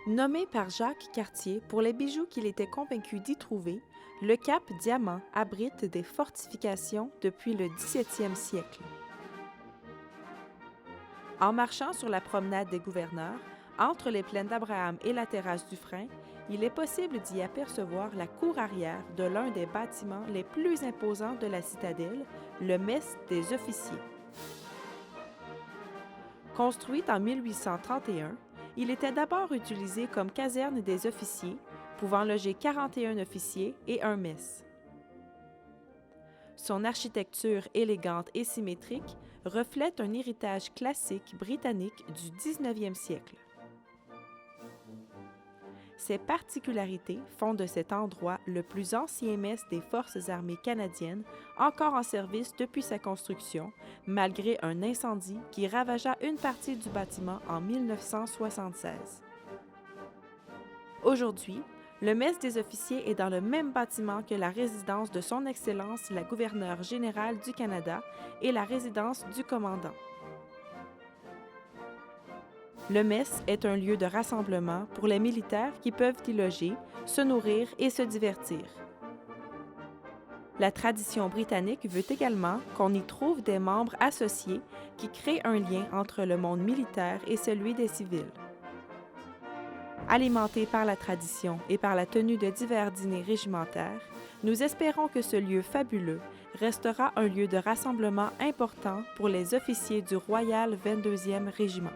Nommé par Jacques Cartier pour les bijoux qu'il était convaincu d'y trouver, le cap Diamant abrite des fortifications depuis le 17e siècle. En marchant sur la promenade des gouverneurs, entre les plaines d'Abraham et la terrasse du Frein, il est possible d'y apercevoir la cour arrière de l'un des bâtiments les plus imposants de la citadelle, le Mess des officiers. Construit en 1831, il était d'abord utilisé comme caserne des officiers, pouvant loger 41 officiers et un mess. Son architecture élégante et symétrique reflète un héritage classique britannique du 19e siècle. Ces particularités font de cet endroit le plus ancien mess des Forces armées canadiennes, encore en service depuis sa construction, malgré un incendie qui ravagea une partie du bâtiment en 1976. Aujourd'hui, le mess des officiers est dans le même bâtiment que la résidence de Son Excellence la gouverneure générale du Canada et la résidence du commandant. Le mess est un lieu de rassemblement pour les militaires qui peuvent y loger, se nourrir et se divertir. La tradition britannique veut également qu'on y trouve des membres associés qui créent un lien entre le monde militaire et celui des civils. Alimenté par la tradition et par la tenue de divers dîners régimentaires, nous espérons que ce lieu fabuleux restera un lieu de rassemblement important pour les officiers du Royal 22e Régiment.